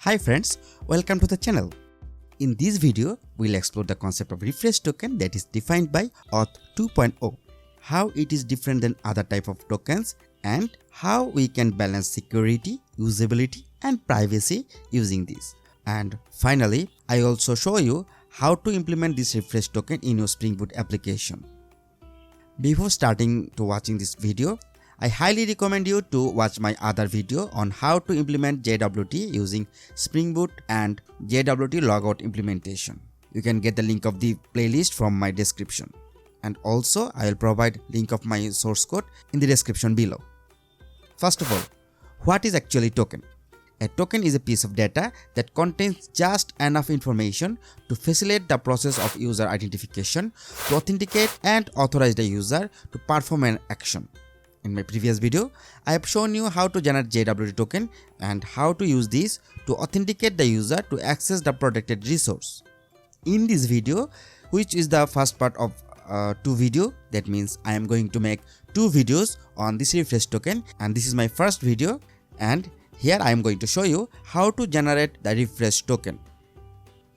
Hi friends, welcome to the channel. In this video, we'll explore the concept of refresh token that is defined by Auth 2.0, how it is different than other type of tokens, and how we can balance security, usability, and privacy using this. And finally, I also show you how to implement this refresh token in your Spring Boot application. Before starting to watching this video, I highly recommend you to watch my other video on how to implement JWT using Spring Boot and JWT logout implementation. You can get the link of the playlist from my description. And also, I will provide link of my source code in the description below. First of all, what is actually token? A token is a piece of data that contains just enough information to facilitate the process of user identification, to authenticate and authorize the user to perform an action. In my previous video, I have shown you how to generate JWT token and how to use this to authenticate the user to access the protected resource. In this video, which is the first part of two videos, that means I am going to make two videos on this refresh token, and this is my first video, and here I am going to show you how to generate the refresh token.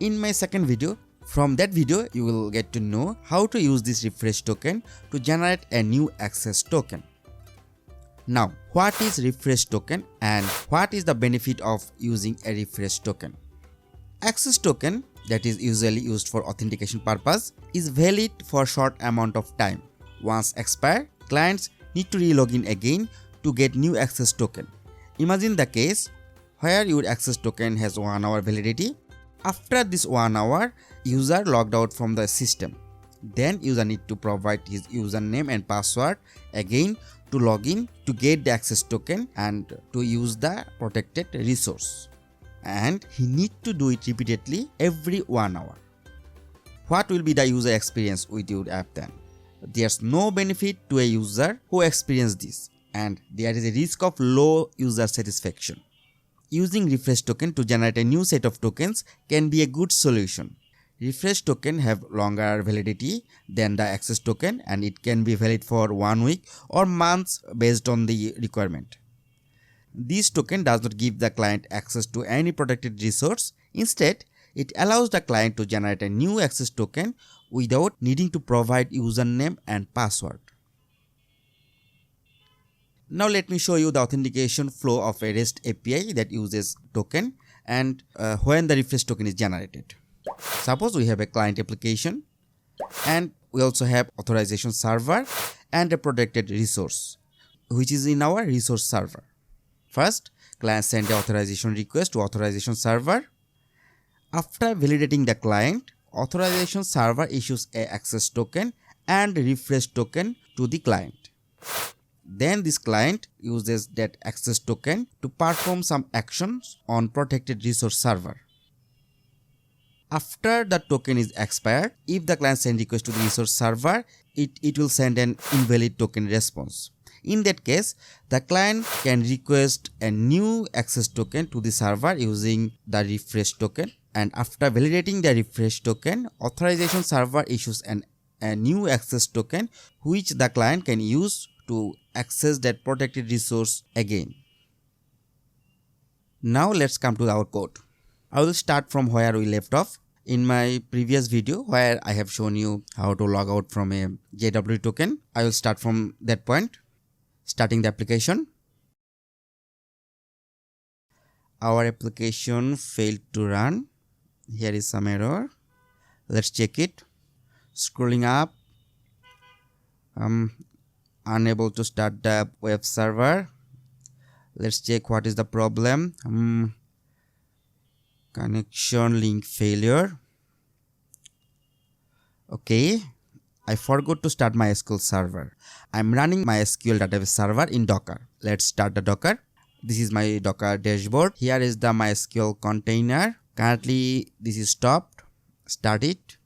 In my second video, from that video you will get to know how to use this refresh token to generate a new access token. Now, what is refresh token and what is the benefit of using a refresh token? Access token, that is usually used for authentication purpose, is valid for short amount of time. Once expired, clients need to re-login again to get new access token. Imagine the case where your access token has 1 hour validity. After this 1 hour, user logged out from the system. Then user need to provide his username and password again to log in to get the access token and to use the protected resource. And he need to do it repeatedly every 1 hour. What will be the user experience with your app then? There's no benefit to a user who experience this, and there is a risk of low user satisfaction. Using refresh token to generate a new set of tokens can be a good solution. Refresh token have longer validity than the access token, and it can be valid for 1 week or months based on the requirement. This token does not give the client access to any protected resource. Instead, it allows the client to generate a new access token without needing to provide username and password. Now let me show you the authentication flow of a REST API that uses token and when the refresh token is generated. Suppose we have a client application and we also have authorization server and a protected resource which is in our resource server. First, client send the authorization request to authorization server. After validating the client, authorization server issues a access token and refresh token to the client. Then this client uses that access token to perform some actions on protected resource server. After the token is expired, if the client sends request to the resource server, it will send an invalid token response. In that case, the client can request a new access token to the server using the refresh token, and after validating the refresh token, authorization server issues a new access token which the client can use to access that protected resource again. Now let's come to our code. I will start from where we left off. In my previous video where I have shown you how to log out from a JWT token, I will start from that point, starting the application. Our application failed to run. Here is some error. Let's check it. Scrolling up, unable to start the web server. Let's check what is the problem. Connection link failure. Okay, I forgot to start my SQL server. I'm running my SQL database server in Docker. Let's start the Docker. This is my Docker dashboard. Here is the MySQL container. Currently this is stopped. Start it.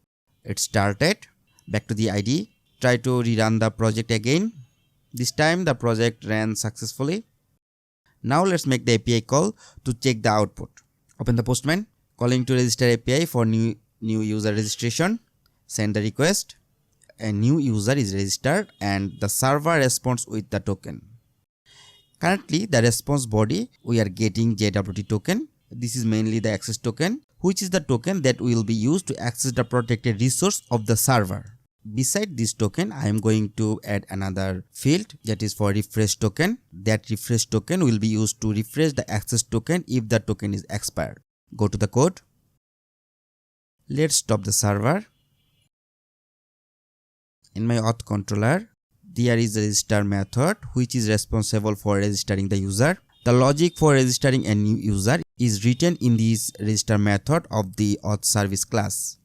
It started. Back to the IDE. Try to rerun the project again. This time the project ran successfully. Now let's make the API call to check the output. Open the Postman, calling to register API for new user registration. Send the request. A new user is registered and the server responds with the token. Currently, the response body we are getting JWT token. This is mainly the access token, which is the token that will be used to access the protected resource of the server. Beside this token, I am going to add another field, that is for refresh token. That refresh token will be used to refresh the access token if the token is expired. Go to the code. Let's stop the server. In my auth controller, there is a register method which is responsible for registering the user. The logic for registering a new user is written in this register method of the auth service class,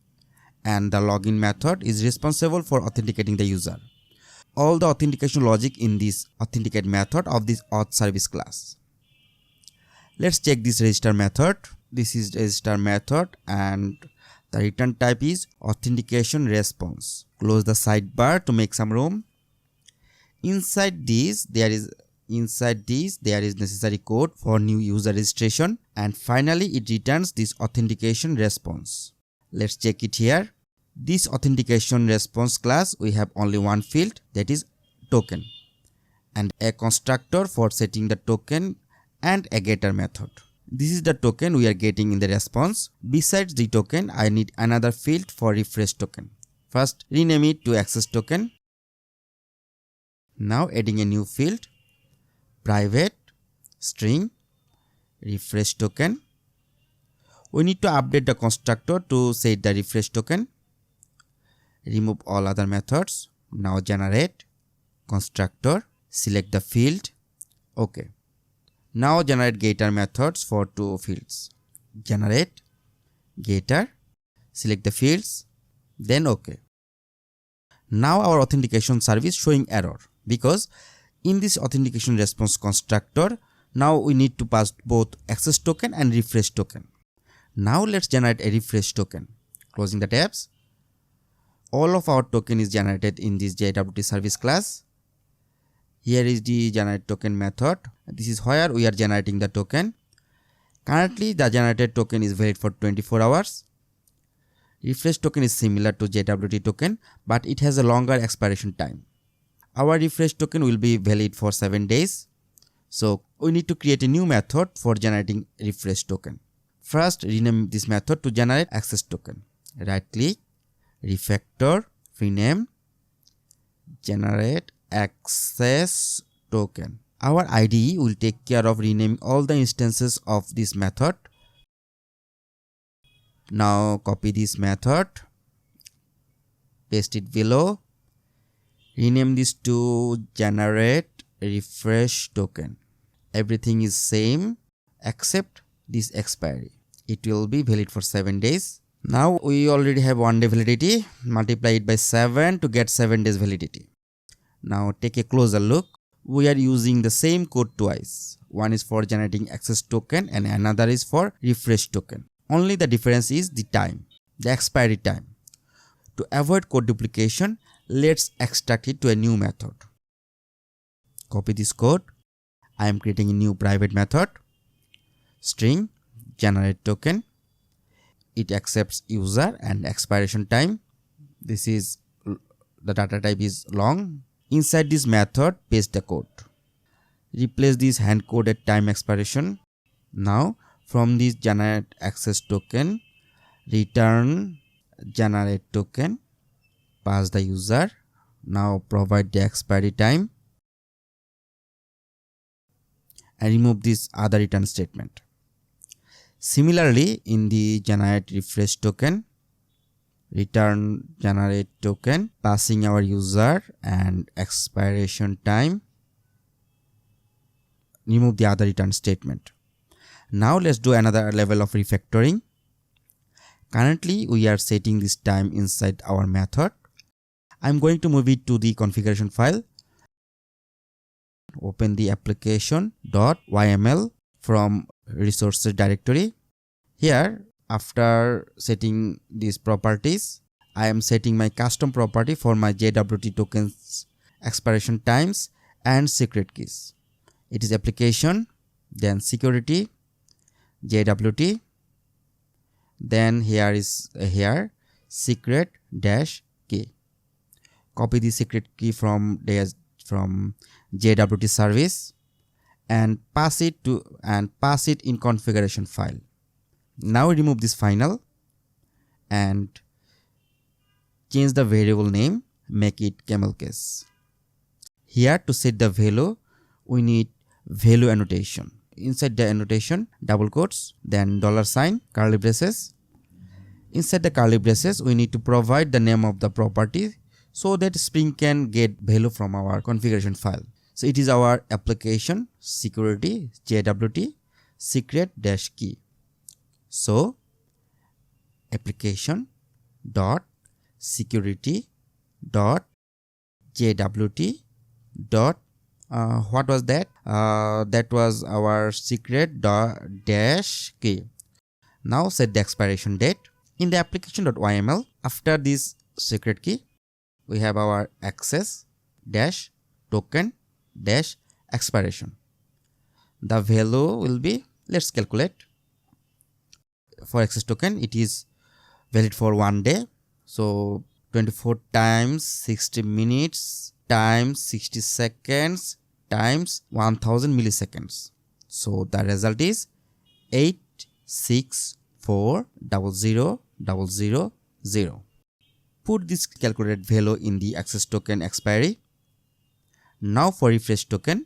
and the login method is responsible for authenticating the user. All the authentication logic in this authenticate method of this auth service class. Let's check this register method. This is register method and the return type is authentication response. Close the sidebar to make some room. Inside this there is necessary code for new user registration, and finally it returns this authentication response. Let's check it here. This authentication response class, we have only one field, that is token, and a constructor for setting the token and a getter method. This is the token we are getting in the response. Besides the token, I need another field for refresh token. First, rename it to access token. Now adding a new field, private string refresh token. We need to update the constructor to set the refresh token. Remove all other methods. Now generate constructor, select the field. OK. Now generate getter methods for two fields. Generate getter, select the fields, then OK. Now our authentication service showing error because in this authentication response constructor, now we need to pass both access token and refresh token. Now let's generate a refresh token. Closing the tabs. All of our token is generated in this JWT service class. Here is the generate token method. This is where we are generating the token. Currently the generated token is valid for 24 hours. Refresh token is similar to JWT token, but it has a longer expiration time. Our refresh token will be valid for 7 days. So we need to create a new method for generating refresh token. First, rename this method to generate access token. Right click, refactor, rename, generate access token. Our IDE will take care of renaming all the instances of this method. Now copy this method, paste it below, rename this to generate refresh token. Everything is same except this expiry. It will be valid for 7 days. Now we already have 1 day validity. Multiply it by 7 to get 7 days validity. Now take a closer look. We are using the same code twice. One is for generating access token and another is for refresh token. Only the difference is the time, the expiry time. To avoid code duplication, let's extract it to a new method. Copy this code. I am creating a new private method. String generate token. It accepts user and expiration time. This is the data type is long. Inside this method, paste the code. Replace this hand coded time expiration. Now from this generate access token, return generate token, pass the user. Now provide the expiry time and remove this other return statement. Similarly, in the generate refresh token, return generate token, passing our user and expiration time. Remove the other return statement. Now let's do another level of refactoring. Currently we are setting this time inside our method. I'm going to move it to the configuration file. Open the application.yml from resources directory. Here, after setting these properties, I am setting my custom property for my JWT tokens expiration times and secret keys. It is application, then security, JWT, then here is secret dash key. Copy the secret key from JWT service and pass it in configuration file. Now remove this final and change the variable name, make it camel case. Here to set the value, we need value annotation. Inside the annotation, double quotes, then $, curly braces. Inside the curly braces, we need to provide the name of the property so that Spring can get value from our configuration file. So it is our application security JWT secret-key. So application dot security dot JWT dot what was that? That was our secret dash key. Now set the expiration date. In the application.yml, after this secret key, we have our access dash token dash expiration. The value will be, let's calculate. For access token, it is valid for 1 day. So 24 times 60 minutes times 60 seconds times 1000 milliseconds. So the result is 8640000. Put this calculated value in the access token expiry. Now for refresh token,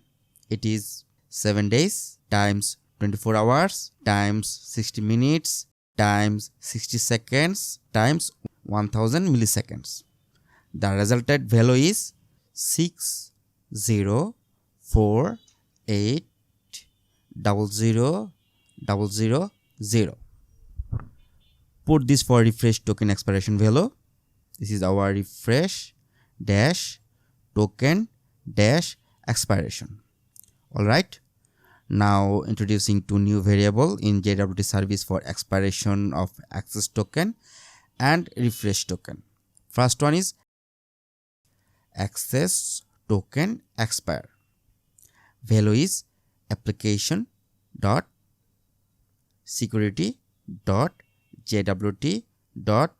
it is 7 days times 24 hours times 60 minutes times 60 seconds times 1000 milliseconds. The resulted value is 604800000. Put this for refresh token expiration value. This is our refresh dash token dash expiration. Alright. Now introducing two new variable in JWT service for expiration of access token and refresh token. First one is access token expire. Value is application dot security dot JWT dot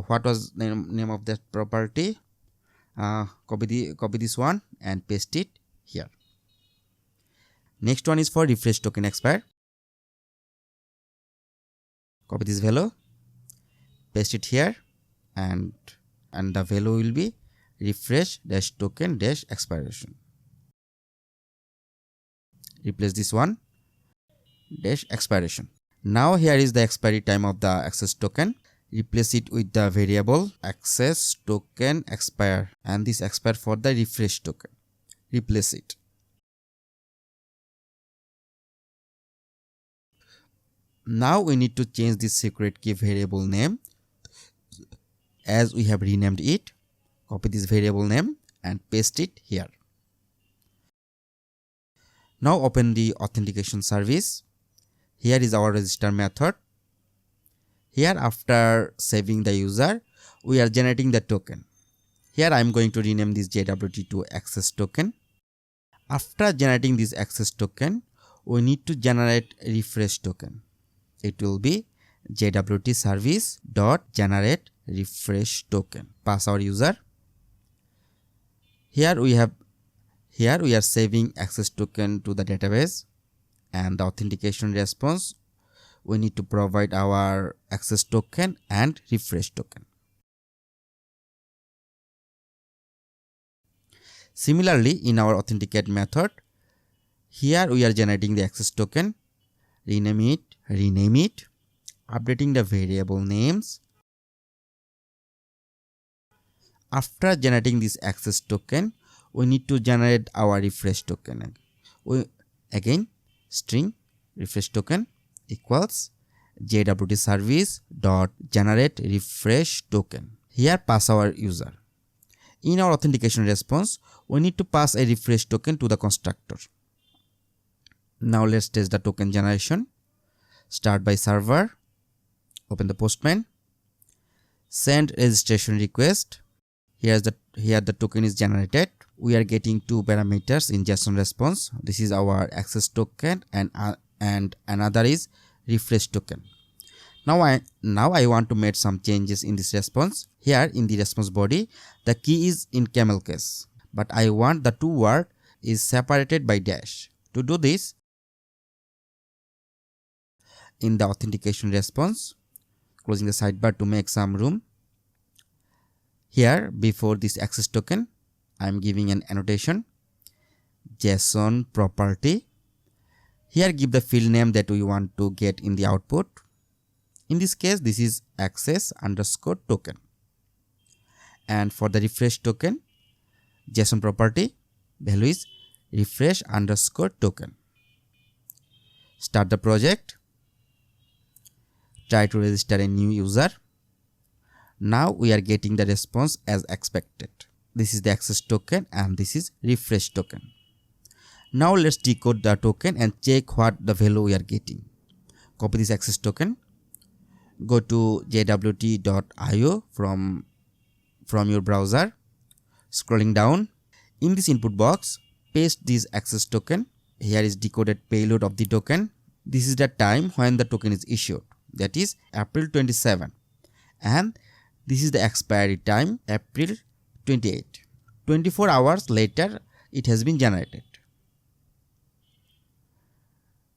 what was the name of that property? Copy this one and paste it here. Next one is for refresh token expire. Copy this value, paste it here, and the value will be refresh dash token dash expiration. Replace this one dash expiration. Now here is the expiry time of the access token. Replace it with the variable access token expire, and this expire for the refresh token. Replace it. Now we need to change this secret key variable name as we have renamed it. Copy this variable name and paste it here. Now open the authentication service. Here is our register method. Here, after saving the user, we are generating the token. Here I am going to rename this JWT to access token. After generating this access token, we need to generate refresh token. It will be JWT service dot generate refresh token. Pass our user. Here we are saving access token to the database, and the authentication response, we need to provide our access token and refresh token. Similarly, in our authenticate method, here we are generating the access token, rename it, updating the variable names. After generating this access token, we need to generate our refresh token. Again, string refresh token equals JWT service dot generate refresh token. Here pass our user. In our authentication response, we need to pass a refresh token to the constructor. Now let's test the token generation. Start by server, open the Postman, send registration request. Here the token is generated. We are getting two parameters in JSON response. This is our access token and another is refresh token. Now I want to make some changes in this response. Here in the response body, the key is in camel case, but I want the two word is separated by dash. To do this, in the authentication response, closing the sidebar to make some room. Here, before this access token, I am giving an annotation, JSON property. Here give the field name that we want to get in the output. In this case, this is access underscore token. And for the refresh token, JSON property, value is refresh underscore token. Start the project. Try to register a new user. Now we are getting the response as expected. This is the access token and this is refresh token. Now let's decode the token and check what the value we are getting. Copy this access token. Go to JWT.io from your browser. Scrolling down. In this input box, paste this access token. Here is decoded payload of the token. This is the time when the token is issued. That is April 27. And this is the expiry time, April 28. 24 hours later, it has been generated.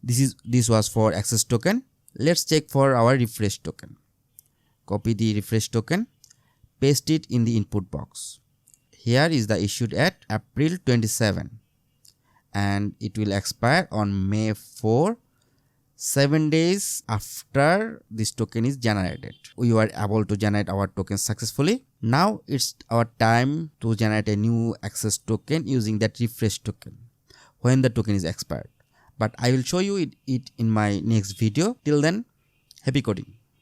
This was for access token. Let's check for our refresh token. Copy the refresh token, paste it in the input box. Here is the issued at April 27 and it will expire on May 4, 7 days after this token is generated. We were able to generate our token successfully. Now it's our time to generate a new access token using that refresh token when the token is expired. But I will show you it in my next video. Till then, happy coding.